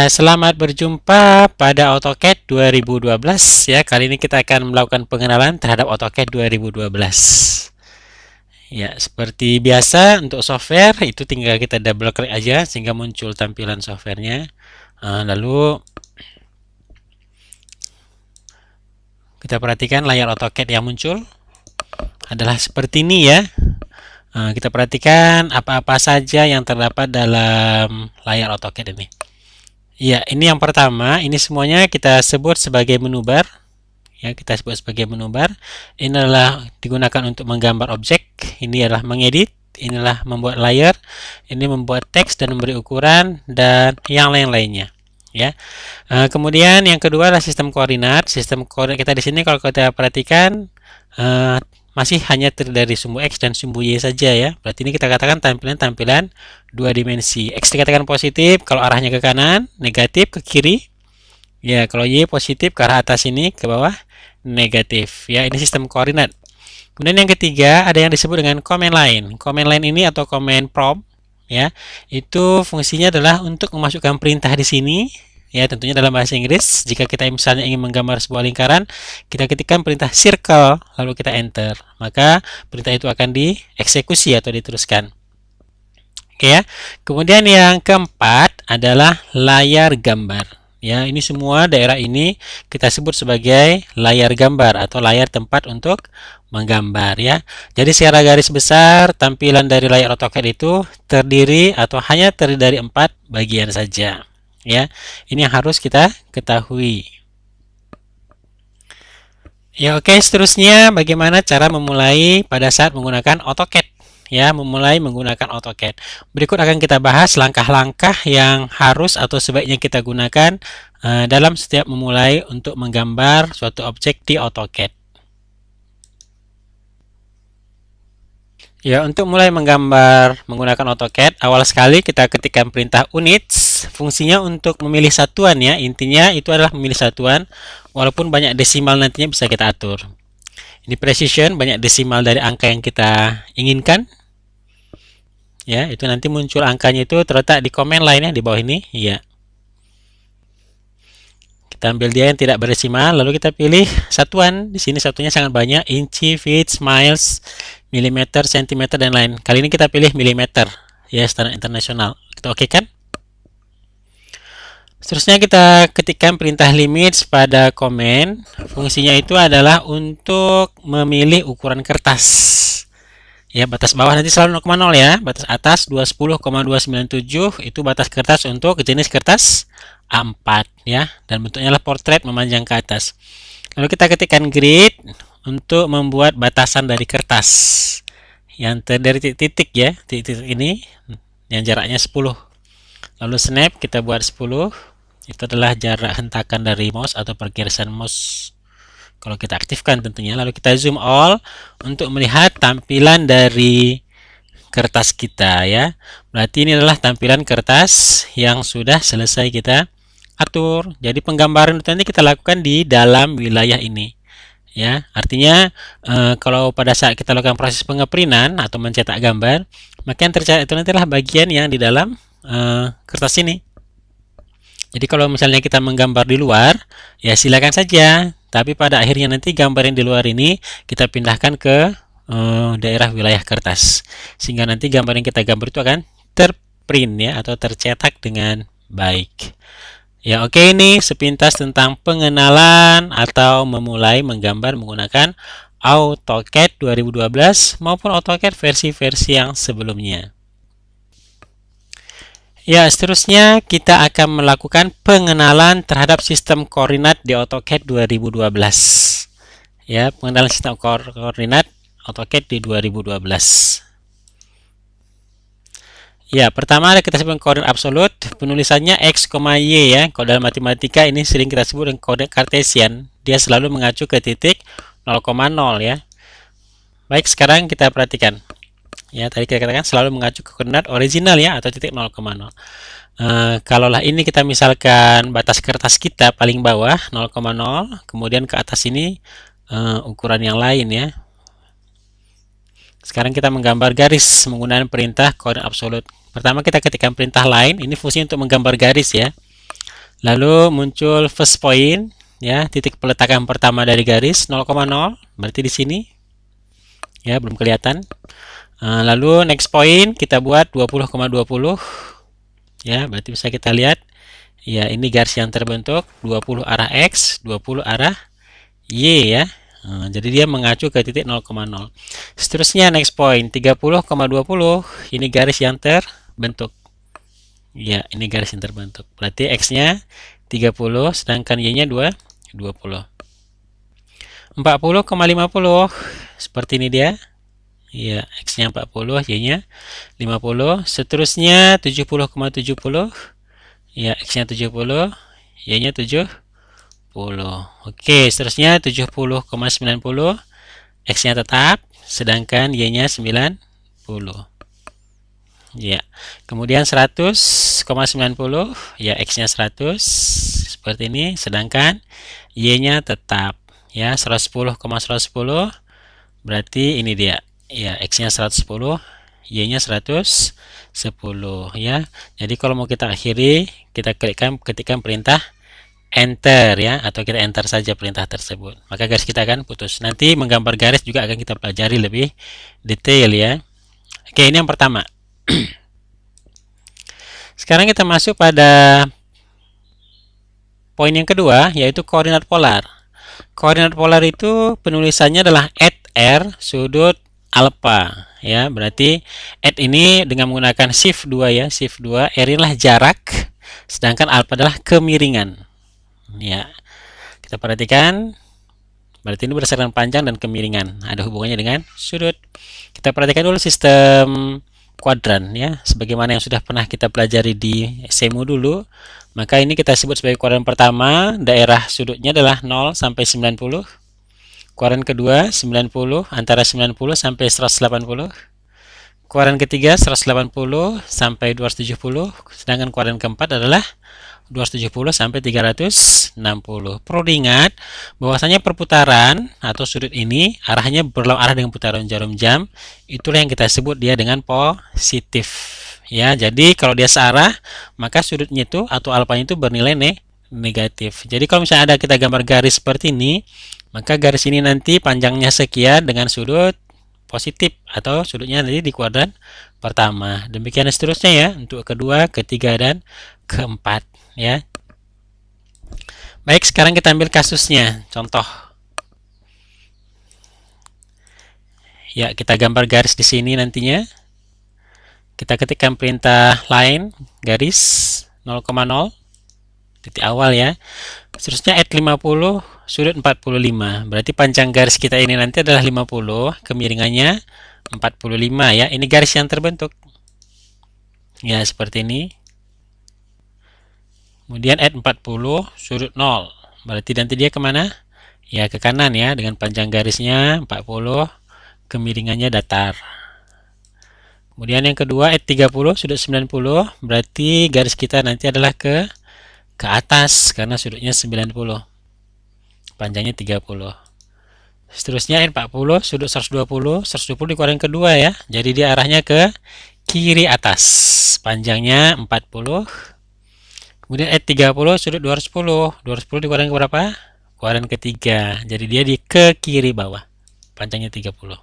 Selamat berjumpa pada AutoCAD 2012 ya. Kali ini kita akan melakukan pengenalan terhadap AutoCAD 2012. Ya, seperti biasa untuk software itu tinggal kita double klik aja sehingga muncul tampilan softwarenya. Lalu kita perhatikan layar AutoCAD yang muncul adalah seperti ini ya. Kita perhatikan apa-apa saja yang terdapat dalam layar AutoCAD ini. Ya, ini yang pertama, ini semuanya kita sebut sebagai menu bar. Ya, kita sebut sebagai menu bar. Ini adalah digunakan untuk menggambar objek, ini adalah mengedit, inilah membuat layer, ini membuat teks dan memberi ukuran dan yang lain-lainnya. Ya. Kemudian yang kedua adalah sistem koordinat. Sistem koordinat kita di sini kalau kita perhatikan masih hanya terdiri dari sumbu X dan sumbu Y saja ya. Berarti ini kita katakan tampilan dua dimensi. X dikatakan positif kalau arahnya ke kanan, negatif ke kiri. Ya, kalau Y positif ke arah atas ini, ke bawah negatif. Ya, ini sistem koordinat. Kemudian yang ketiga ada yang disebut dengan command line. Command line ini atau command prompt ya, itu fungsinya adalah untuk memasukkan perintah di sini. Ya, tentunya dalam bahasa Inggris, jika kita misalnya ingin menggambar sebuah lingkaran, kita ketikkan perintah circle, lalu kita enter. Maka perintah itu akan dieksekusi atau diteruskan. Oke ya. Kemudian yang keempat adalah layar gambar. Ya, ini semua daerah ini kita sebut sebagai layar gambar atau layar tempat untuk menggambar ya. Jadi secara garis besar tampilan dari layar AutoCAD itu terdiri atau hanya terdiri dari 4 bagian saja. Ya, ini yang harus kita ketahui. Ya, oke, seterusnya bagaimana cara memulai pada saat menggunakan AutoCAD? Ya, memulai menggunakan AutoCAD. Berikut akan kita bahas langkah-langkah yang harus atau sebaiknya kita gunakan dalam setiap memulai untuk menggambar suatu objek di AutoCAD. Ya, untuk mulai menggambar menggunakan AutoCAD, awal sekali kita ketikkan perintah units. Fungsinya untuk memilih satuan ya. Intinya itu adalah memilih satuan, walaupun banyak desimal nantinya bisa kita atur. Ini precision, banyak desimal dari angka yang kita inginkan. Ya, itu nanti muncul angkanya itu terletak di command line ya, di bawah ini. Ya. Kita ambil dia yang tidak berdesimal, lalu kita pilih satuan. Di sini satunya sangat banyak, inci, feet, miles, milimeter, sentimeter, dan lain. Kali ini kita pilih milimeter, ya standar internasional. Kita oke kan? Seterusnya kita ketikkan perintah limits pada command. Fungsinya itu adalah untuk memilih ukuran kertas. Ya, batas bawah nanti selalu 0,0 ya. Batas atas 210,297 itu batas kertas untuk jenis kertas A4 ya, dan bentuknya adalah portrait memanjang ke atas. Lalu kita ketikkan grid untuk membuat batasan dari kertas yang dari titik ya, titik ini yang jaraknya 10. Lalu snap kita buat 10. Itu adalah jarak hentakan dari mouse atau pergerakan mouse kalau kita aktifkan tentunya. Lalu kita zoom all untuk melihat tampilan dari kertas kita ya. Berarti ini adalah tampilan kertas yang sudah selesai kita atur. Jadi penggambaran itu nanti kita lakukan di dalam wilayah ini. Ya, artinya kalau pada saat kita lakukan proses pengeprintan atau mencetak gambar, maka yang tercetak itu nanti adalah bagian yang di dalam kertas ini. Jadi kalau misalnya kita menggambar di luar, ya silakan saja. Tapi pada akhirnya nanti gambar yang di luar ini kita pindahkan ke daerah wilayah kertas. Sehingga nanti gambar yang kita gambar itu akan terprint ya atau tercetak dengan baik. Ya, oke, ini sepintas tentang pengenalan atau memulai menggambar menggunakan AutoCAD 2012 maupun AutoCAD versi-versi yang sebelumnya. Ya, seterusnya kita akan melakukan pengenalan terhadap sistem koordinat di AutoCAD 2012. Ya, pengenalan sistem koordinat AutoCAD di 2012. Ya, pertama ada kita sebut koordinat absolut, penulisannya X, Y ya. Kalau dalam matematika ini sering kita sebut dengan kode Cartesian. Dia selalu mengacu ke titik 0,0 ya. Baik, sekarang kita perhatikan. Ya, tadi kita katakan selalu mengacu ke koordinat original ya atau titik 0,0. Kalaulah ini kita misalkan batas kertas kita paling bawah 0,0, kemudian ke atas ini ukuran yang lain ya. Sekarang kita menggambar garis menggunakan perintah koordinat absolut. Pertama kita ketikkan perintah line, ini fungsi untuk menggambar garis ya. Lalu muncul first point, ya, titik peletakan pertama dari garis 0,0, berarti di sini, ya, belum kelihatan. Lalu next point kita buat 20,20, ya, berarti bisa kita lihat, ya, ini garis yang terbentuk 20 arah X, 20 arah Y, ya. Jadi dia mengacu ke titik 0,0. Seterusnya next point 30,20, ini garis yang terbentuk. Ya, ini garis yang terbentuk. Berarti X-nya 30, sedangkan Y-nya 20. 40,50, seperti ini dia. Ya, X-nya 40, Y-nya 50. Seterusnya 70,70. Ya, X-nya 70, Y-nya 70. Oke, seterusnya 70,90. X-nya tetap, sedangkan Y-nya 90. Ya, kemudian 100,90, ya, X-nya 100, seperti ini, sedangkan Y-nya tetap, ya, 110,110, berarti ini dia, ya, X-nya 110, Y-nya 110, ya. Jadi kalau mau kita akhiri, kita ketikkan perintah enter, ya, atau kita enter saja perintah tersebut, maka garis kita akan putus. Nanti menggambar garis juga akan kita pelajari lebih detail, ya. Oke, ini yang pertama. Sekarang kita masuk pada poin yang kedua, yaitu koordinat polar. Koordinat polar itu penulisannya adalah r sudut alfa, ya. Berarti ini dengan menggunakan shift 2, ya, shift 2. R inilah jarak, sedangkan alfa adalah kemiringan, ya. Kita perhatikan, berarti ini berdasarkan panjang dan kemiringan, ada hubungannya dengan sudut. Kita perhatikan dulu sistem kuadran, ya, sebagaimana yang sudah pernah kita pelajari di SEMU dulu. Maka ini kita sebut sebagai kuadran pertama, daerah sudutnya adalah 0 sampai 90. Kuadran kedua 90, antara 90 sampai 180. Kuadran ketiga 180 sampai 270, sedangkan kuadran keempat adalah 270 sampai 360. Perlu diingat bahwasanya perputaran atau sudut ini arahnya berlawan arah dengan putaran jarum jam. Itulah yang kita sebut dia dengan positif, ya. Jadi kalau dia searah, maka sudutnya itu atau alfanya itu bernilai negatif. Jadi kalau misalnya ada kita gambar garis seperti ini, maka garis ini nanti panjangnya sekian dengan sudut positif atau sudutnya nanti di kuadran pertama. Demikian seterusnya, ya, untuk kedua, ketiga, dan keempat, ya. Baik, sekarang kita ambil kasusnya, contoh. Ya, kita gambar garis di sini nantinya. Kita ketikkan perintah line garis 0,0 titik awal, ya. Seterusnya add 50 sudut 45. Berarti panjang garis kita ini nanti adalah 50, kemiringannya 45, ya. Ini garis yang terbentuk. Ya, seperti ini. Kemudian add 40 sudut 0. Berarti nanti dia kemana? Ya, ke kanan, ya, dengan panjang garisnya 40, kemiringannya datar. Kemudian yang kedua add 30 sudut 90. Berarti garis kita nanti adalah ke atas karena sudutnya 90. Panjangnya 30. Seterusnya add 40 sudut 120. 120 di kuadran kedua, ya. Jadi dia arahnya ke kiri atas. Panjangnya 40. Kemudian add 30 sudut 210. 210 di kuadran keberapa? Kuadran ketiga. Jadi dia di ke kiri bawah. Panjangnya 30.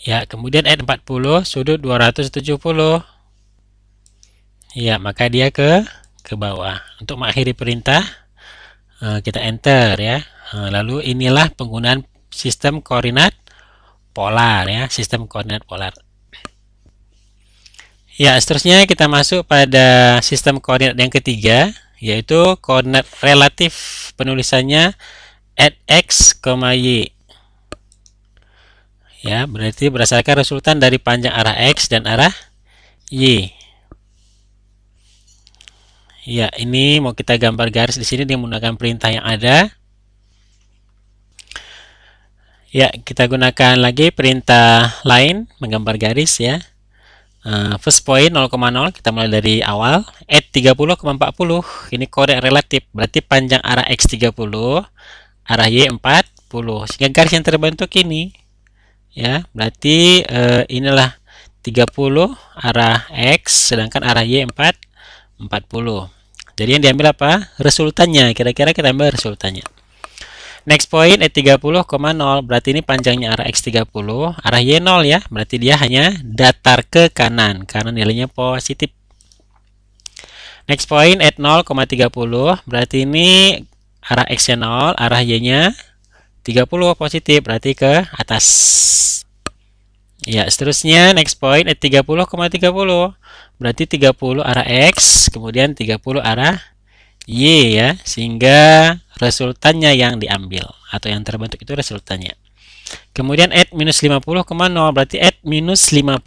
Ya, kemudian add 40 sudut 270. Ya, maka dia ke bawah. Untuk mengakhiri perintah, kita enter, ya. Lalu inilah penggunaan sistem koordinat polar, ya, sistem koordinat polar. Ya, seterusnya kita masuk pada sistem koordinat yang ketiga, yaitu koordinat relatif. Penulisannya x, y. Ya, berarti berdasarkan resultan dari panjang arah x dan arah y. Ya, ini mau kita gambar garis di sini dengan menggunakan perintah yang ada. Ya, kita gunakan lagi perintah line menggambar garis, ya. First point 0,0, kita mulai dari awal. Add 30,40, ini koordinat relatif, berarti panjang arah x 30, arah y 40, sehingga garis yang terbentuk ini, ya, berarti inilah 30 arah x, sedangkan arah y 40. 40. Jadi yang diambil apa? Resultannya. Kira-kira kita ambil resultannya. Next point at 30,0. Berarti ini panjangnya arah X 30. Arah Y 0 ya. Berarti dia hanya datar ke kanan. Karena nilainya positif. Next point at 0,30. Berarti ini arah X-nya 0. Arah Y-nya 30 positif. Berarti ke atas. Ya, seterusnya next point at 30,30. Berarti 30 arah X. Kemudian 30 arah Y ya, sehingga resultannya yang diambil atau yang terbentuk itu resultannya. Kemudian at minus 50,0, berarti at minus 50.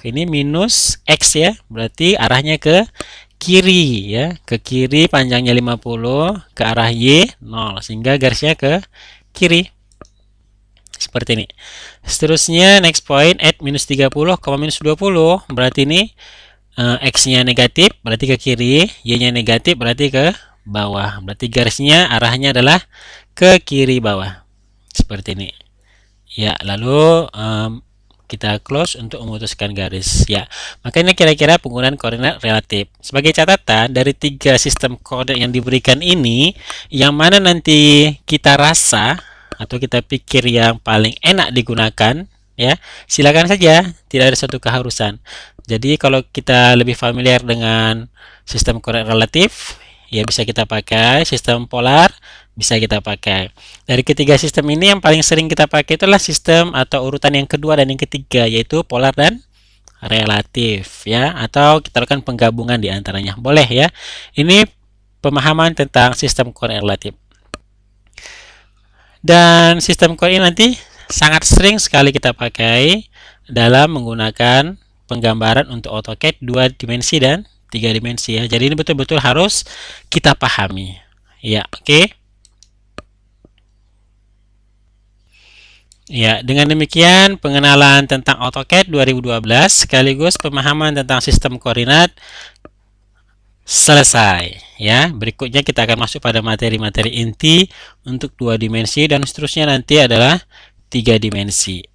Ini minus X ya, berarti arahnya ke kiri ya, ke kiri panjangnya 50, ke arah Y 0, sehingga garisnya ke kiri. Seperti ini. Seterusnya next point at minus 30, minus 20, berarti ini X-nya negatif, berarti ke kiri, Y-nya negatif, berarti ke bawah. Berarti garisnya arahnya adalah ke kiri bawah. Seperti ini. Ya, lalu kita close untuk memutuskan garis. Ya, makanya kira-kira penggunaan koordinat relatif. Sebagai catatan, dari 3 sistem koordinat yang diberikan ini, yang mana nanti kita rasa atau kita pikir yang paling enak digunakan, ya, silakan saja, tidak ada suatu keharusan. Jadi kalau kita lebih familiar dengan sistem koordinat relatif, ya bisa kita pakai. Sistem polar bisa kita pakai. Dari ketiga sistem ini yang paling sering kita pakai itulah sistem atau urutan yang kedua dan yang ketiga, yaitu polar dan relatif ya, atau kita lakukan penggabungan di antaranya. Boleh ya. Ini pemahaman tentang sistem koordinat relatif. Dan sistem koordinat nanti sangat sering sekali kita pakai dalam menggunakan penggambaran untuk AutoCAD 2 dimensi dan 3 dimensi ya. Jadi ini betul-betul harus kita pahami. Ya, oke. Ya, dengan demikian pengenalan tentang AutoCAD 2012 sekaligus pemahaman tentang sistem koordinat selesai ya. Berikutnya kita akan masuk pada materi-materi inti untuk 2 dimensi dan seterusnya nanti adalah 3 dimensi.